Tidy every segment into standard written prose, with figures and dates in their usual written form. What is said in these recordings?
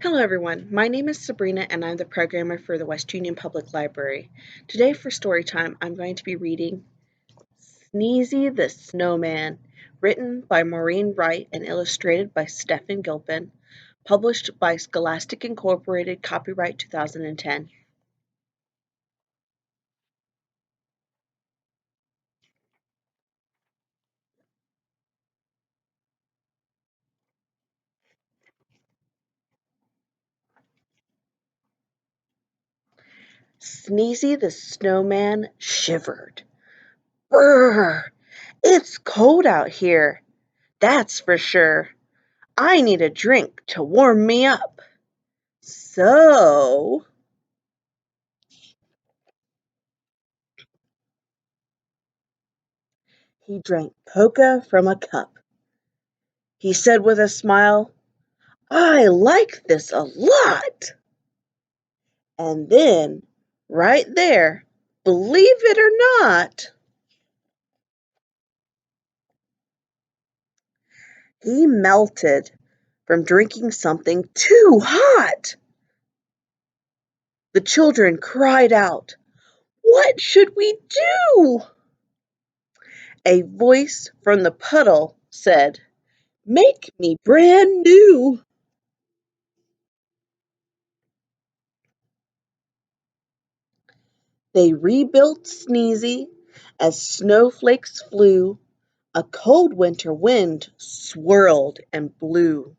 Hello everyone, my name is Sabrena and I'm the programmer for the West Union Public Library. Today for Storytime, I'm going to be reading Sneezy the Snowman, written by Maureen Wright and illustrated by Stephen Gilpin, published by Scholastic Incorporated, copyright 2010. Sneezy the Snowman shivered. Brr! It's cold out here, that's for sure. I need a drink to warm me up. So he drank coca from a cup. He said with a smile, I like this a lot. And then, right there, believe it or not, he melted from drinking something too hot. The children cried out, What should we do? A voice from the puddle said, Make me brand new. They rebuilt Sneezy as snowflakes flew. A cold winter wind swirled and blew.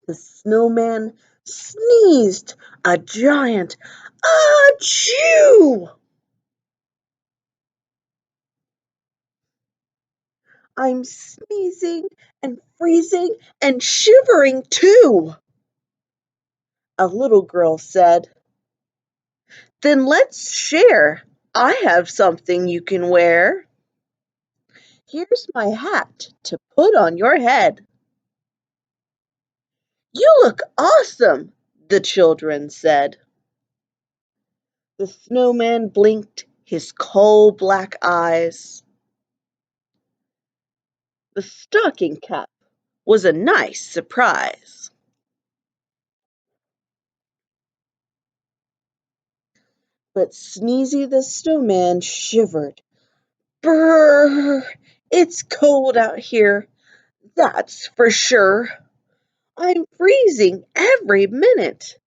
The snowman sneezed a giant achoo! I'm sneezing and freezing and shivering too, a little girl said. Then let's share. I have something you can wear. Here's my hat to put on your head. You look awesome, the children said. The snowman blinked his coal black eyes. The stocking cap was a nice surprise. But Sneezy the snowman shivered. Brrr! It's cold out here, that's for sure. I'm freezing every minute.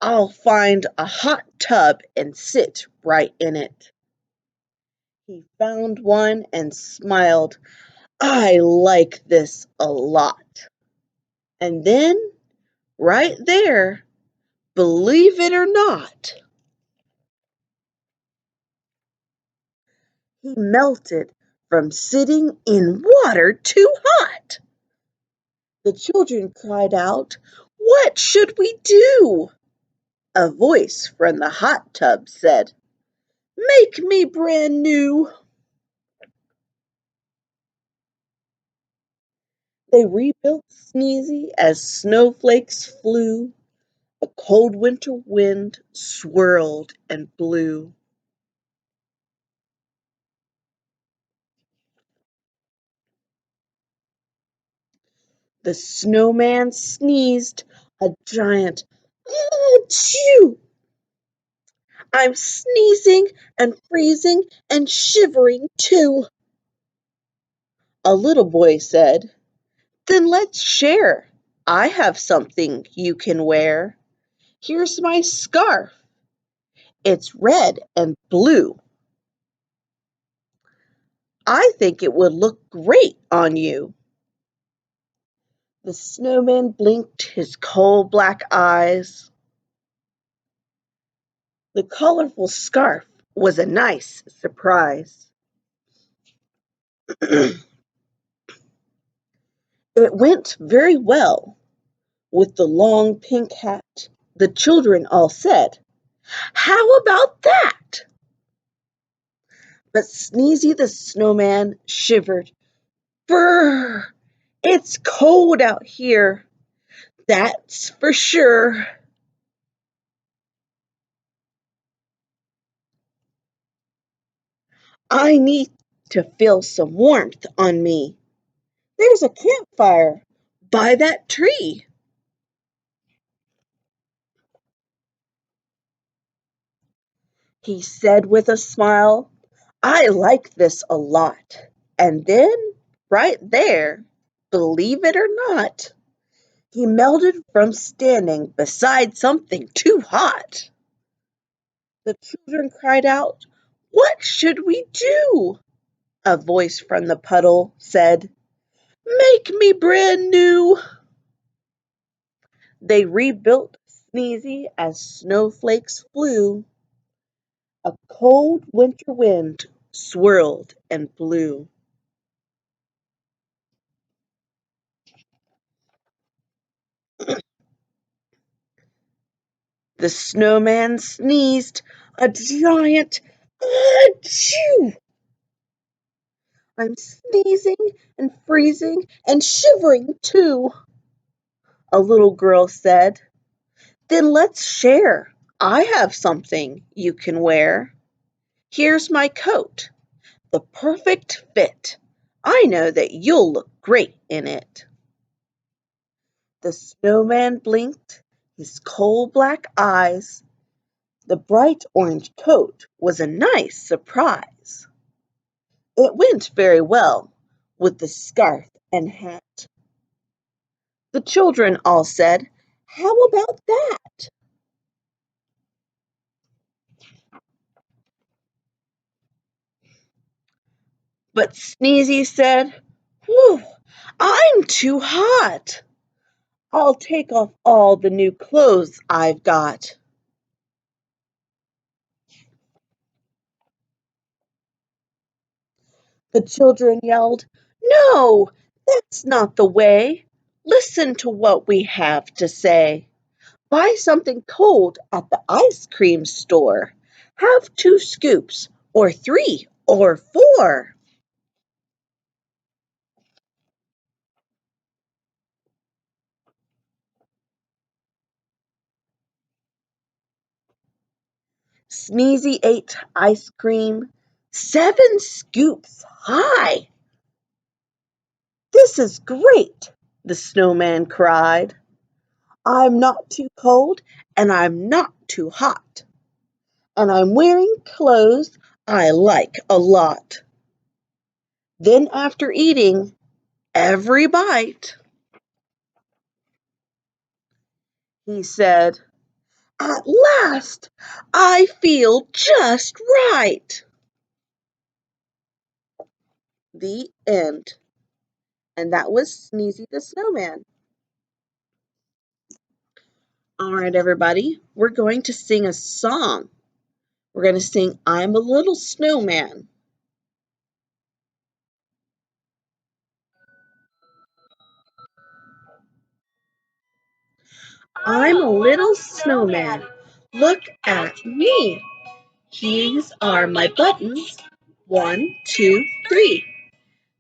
I'll find a hot tub and sit right in it. He found one and smiled. I like this a lot. And then, right there, believe it or not, he melted from sitting in water too hot. The children cried out, What should we do? A voice from the hot tub said, Make me brand new. They rebuilt Sneezy as snowflakes flew. A cold winter wind swirled and blew. The snowman sneezed a giant achoo! I'm sneezing and freezing and shivering too, a little boy said. Then let's share. I have something you can wear. Here's my scarf. It's red and blue. I think it would look great on you. The snowman blinked his coal black eyes. The colorful scarf was a nice surprise. It went very well with the long pink hat. The children all said, How about that? But Sneezy the snowman shivered. Brr! It's cold out here, that's for sure. I need to feel some warmth on me. There's a campfire by that tree, he said with a smile. I like this a lot. And then, right there, believe it or not, he melted from standing beside something too hot. The children cried out, What should we do? A voice from the puddle said, Make me brand new. They rebuilt Sneezy as snowflakes flew. A cold winter wind swirled and blew. The snowman sneezed a giant achoo. I'm sneezing and freezing and shivering too, a little girl said. Then let's share. I have something you can wear. Here's my coat, the perfect fit. I know that you'll look great in it. The snowman blinked his coal black eyes. The bright orange coat was a nice surprise. It went very well with the scarf and hat. The children all said, How about that? But Sneezy said, Whew, I'm too hot. I'll take off all the new clothes I've got. The children yelled, No, that's not the way. Listen to what we have to say. Buy something cold at the ice cream store. Have 2 scoops, or 3, or 4. Sneezy ate ice cream 7 scoops high. This is great, the snowman cried. I'm not too cold and I'm not too hot. And I'm wearing clothes I like a lot. Then after eating every bite, he said, At last, I feel just right. The end. And that was Sneezy the Snowman. All right, everybody, we're going to sing a song. We're going to sing I'm a Little Snowman. I'm a little snowman. Look at me. These are my buttons. 1, 2, 3.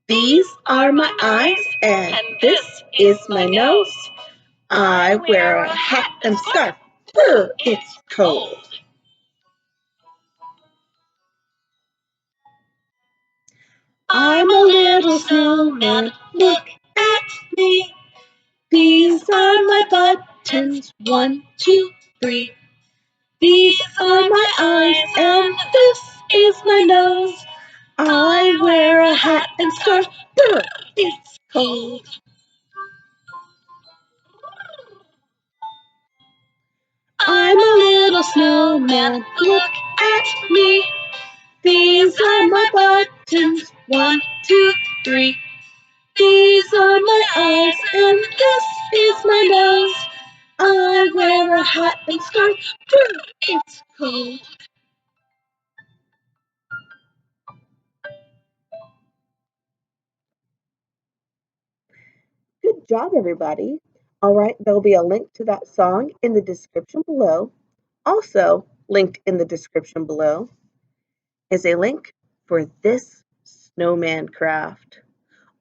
These are my eyes, and this is my nose. I wear a hat and scarf. Brr, it's cold. I'm a little snowman. Look at me. These are my buttons. 1, 2, 3. These are my eyes, and this is my nose. I wear a hat and scarf. Brr, it's cold. I'm a little snowman. Look at me. These are my buttons. 1, 2, 3. These are my eyes, and this is my nose. I wear a hat and scarf. Brr, it's cold. Good job, everybody. All right, there'll be a link to that song in the description below. Also, linked in the description below is a link for this snowman craft.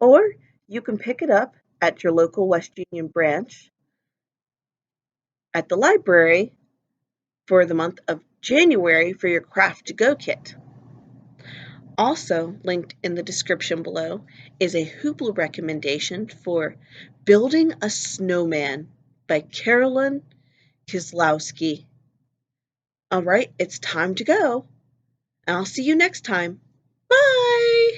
Or you can pick it up at your local West Union branch at the library for the month of January for your craft to go kit. Also linked in the description below is a Hoopla recommendation for Building a Snowman by Carolyn Kieslowski. All right, it's time to go. I'll see you next time. Bye!